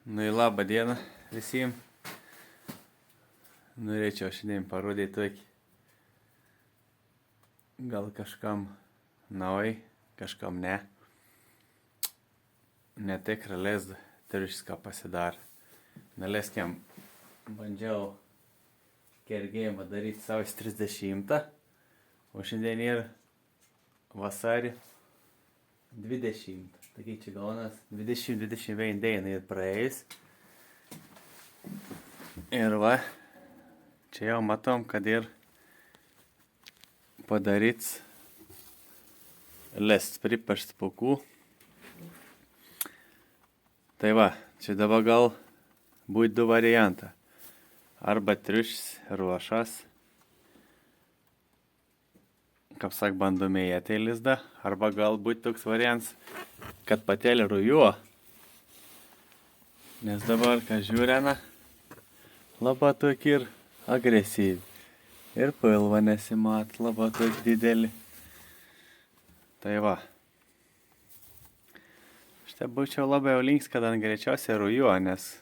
Nu į labą dieną visiems. Norėčiau šiandien parodyti tokį. Gal kažkam naujai, kažkam ne. Netikrą lezdą triušką pasidarė. Naleskėm bandžiau kergėjimą daryti savais 30. O šiandien yra vasarį 20. Taigi čia gaunas 20-21 dieną ir praėjus. Ir va, čia jau matom, kad ir padaryts lest pripašt pūkų. Tai va, čia dabar gal būt du variantą. Arba triušis ruošas, kaip sak, bandomėje lizdą, arba galbūt toks variants, kad patelė rujuo. Nes dabar, ką žiūrėna, labai tokį ir agresyvi. Ir pilva nesimat, labai tokį didelį. Tai va. Štai būčiau labai links, kad ant greičiausiai rujuo, nes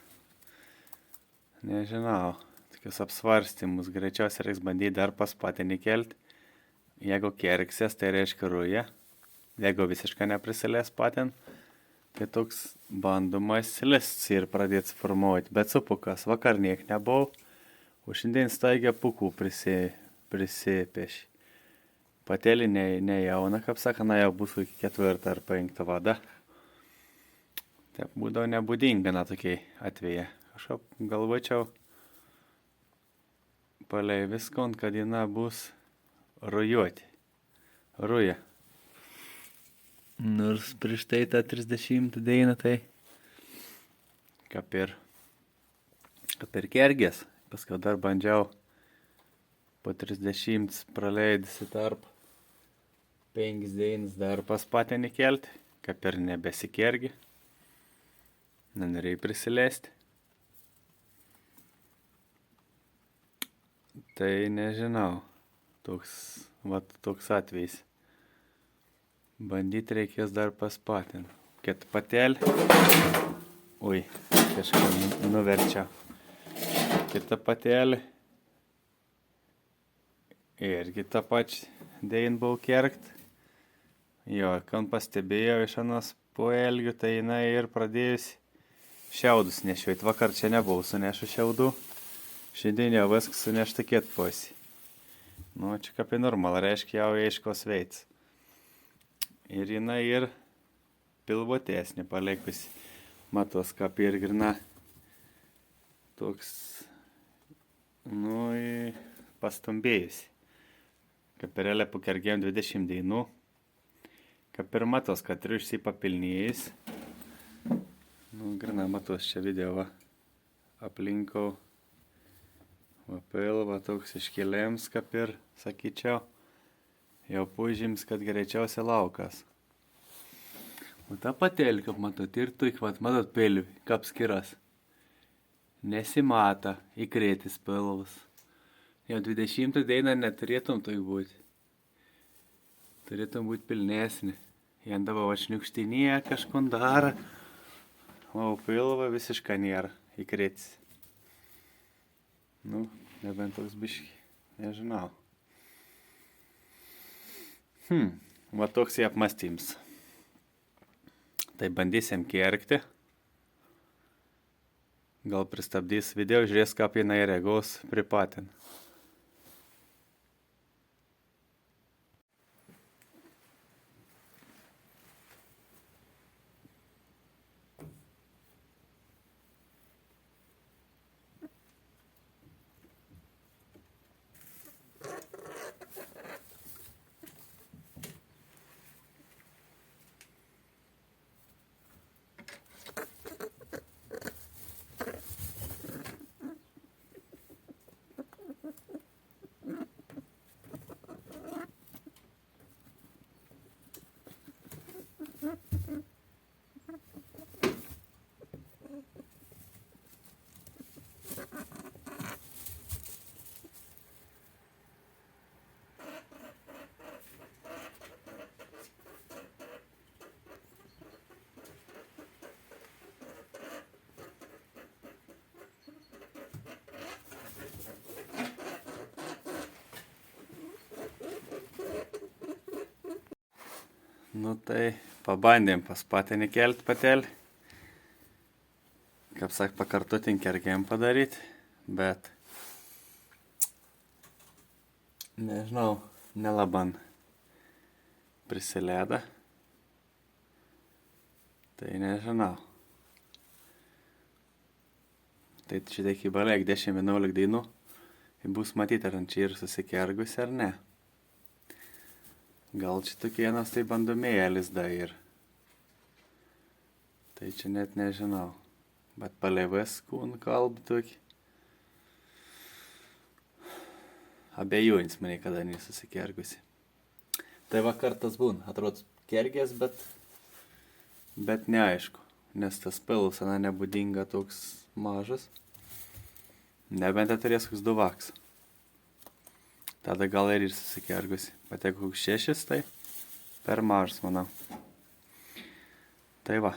nežinau, tokius apsvarstymus greičiausiai reiks bandyti dar paspatinį kelti. Jeigu kerksis, tai reiškia ruja. Jeigu visiškai neprisilės patin, tai toks bandomas lists ir pradėts formuoti. Bet supukas vakar niek nebuvau, o šiandien staigia pukų prisipėš. Patelį nejauna, kaip sakana, jau bus iki 4 ar 5 vada. Taip būdavo nebūdinga na tokiai atveju. Kažkaip galvočiau palei viskon, kad jina bus rujuoti. Ruja. Nors prieš tai tą 30 dieną tai kaip ir kergės. Paskui dar bandžiau po 30 praleidusi tarp 5 dienas dar paspatinį kelti, kaip ir nebesikergi. Nenorėjai prisileisti. Tai nežinau, toks atvejis. Bandyti reikės dar paspatinti. Kad patelė. Ui, kažką nuverčiau. Kita patelė. Irgi tą pačią dėin buvau kerkt. Jo, kan pastebėjau iš anos poelgių, tai jinai ir pradėjusi šiaudus nešiuot. Vakar čia nebuvau sunešu šiaudų. Šiandien jau viskas sunešta kietposi. Nu, čia kaip normal, reiškia jau aiškos veids. Ir jinai ir pilvotesnė palikusi. Matos, kaip ir grina toks, pastumbėjusi. Kaip ir elė pukergėjom 20 dienų. Kaip ir matos, kad triušsiai papilnėjus. Grina matos čia video va. Aplinkau. Va pilva toks iškėlėms, kaip ir sakyčiau. Jau pužims, kad greičiausia laukas. O ta patelė, kaip matot, ir tuik, matot pilvi, kaip skiras. Nesimata, įkrėtis pilvas. Jau 20 dieną neturėtum tuik būti. Turėtum būti pilnesnė. Jien dabar šniukštinėje kažkon dara. O pilva visiškai nėra įkrėtis. Nebent toks biški, nežinau. Va toks jie apmastyms. Tai bandysim kerkti. Gal pristabdys video, žiūrės, kaip jinai reagos pripatin. Nu tai pabandėm pas patinį kelti patelį. Kaip sak, pakartotin kergėm padaryti, bet nežinau, nelaban prisileido. Tai nežinau. Tai šitai iki beveik 10-11 dainų. Bus matyti, ar čia ir susikergusi ar ne. Gal čia tokienas tai bandomėjelis da ir. Tai čia net nežinau. Bet palėvės kūn kalb tokį. Abejojins mane kada nesusikergusi. Tai va kartas būna. Atrodo kergės, bet neaišku. Nes tas pilus, nebūdinga toks mažas. Nebent turės koks 2 vaks. Tada gal ir susikergusi. Bet jeigu koks 6, tai per mažas, manau. Tai va.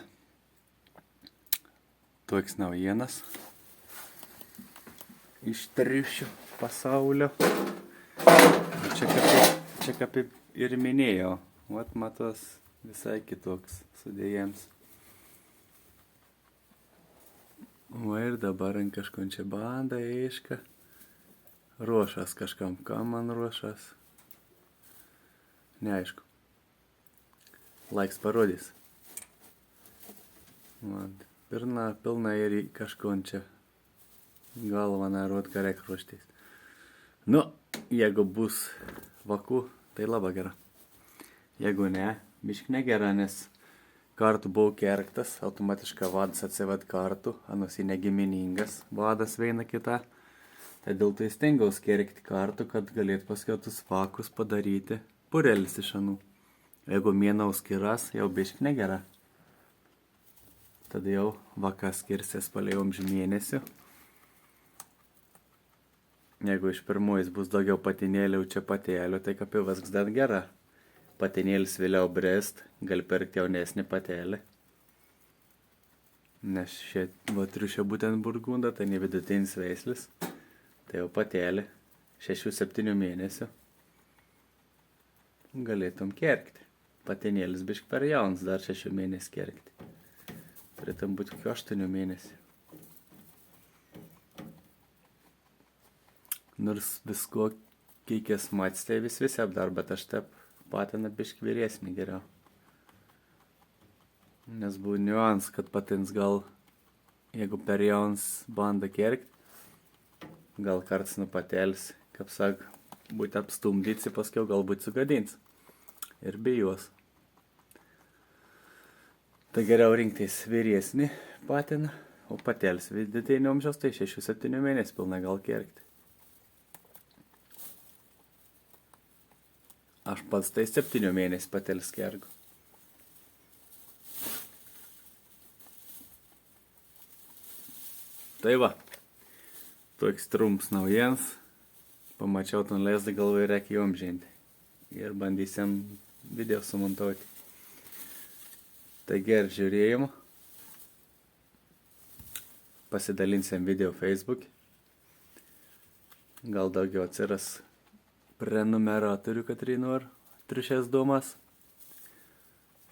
Toks naujienas. Iš triušių pasaulio. Čia kaip ir minėjau. Vat matos visai kitoks sudėjams. Va ir dabar ant kažkon čia banda, eiška. Ruošas kažkam, kam man ruošas. Neaišku. Laiks parodys. Vat. Pilna ir kažkon čia. Galva narod, ką reik ruoštis. Nu, jeigu bus vakų, tai labai gera. Jeigu ne, bišk negera, nes kartu buvau kerktas, automatiškai vadas atsivad kartu, anusi negiminingas, vadas viena kita. Tai dėl to stengiaus kerkti kartu, kad galėtų paskautus vakus padaryti purelis iš anų. Jeigu mėnaus skiras, jau bišk negera. Tada jau vakas skirsis palėjom mėnesių. Jeigu iš pirmojais bus daugiau patinėlių čia patėlių, tai kaip jau viskas dar gera. Patinėlis vėliau brest, gali pirkti jaunesnį patelį. Nes šie triušio būtent burgunda, tai ne vidutinis veislis. Tai jau patelį 6-7 mėnesių. Galėtum kerkti. Patinėlis bišk per jaunas, dar 6 mėnesių kerkti. Turėtum būti 8 mėnesių. Nors visko keikės mats, tai visi apdar, bet aš taip patiną bišk vyresnį geriau. Nes buvo niuans, kad patins gal, jeigu per jaunas banda kerkt, gal karts patelis, kaip sak, būti apstumdysi, paskiau galbūt sugadins. Ir bijos. Tai geriau rinktis vyresnį patiną, o patelis vidutinio amžiaus, tai 6-7 mėnesių pilnai gal kerkti. Aš pats tai 7 mėnesių patelis kergu. Tai va, toks trumps naujienas. Pamačiau ton leisdą galvą ir reikia jom žinti. Ir bandysim video sumontuoti. Tai ger žiūrėjimo. Pasidalinsim video Facebook. Gal daugiau atsiras prenumeratorių, kad nori triušės domas.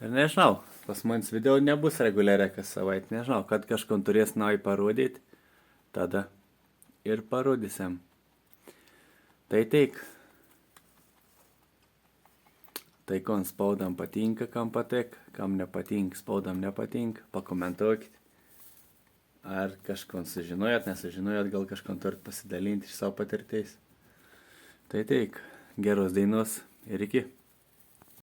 Ir nežinau, pas manis video nebus reguliariai kas savaitę. Nežinau, kad kažkon turės naują parodyti, tada ir parodysim. Tai teik. Tai kon spaudam patinka, kam patek, kam nepatinka, spaudam nepatinka, pakomentuokit. Ar kažkon sužinojot, nesužinojot, gal kažkon turit pasidalinti iš savo patirties. Tai teik, geros dainos ir iki.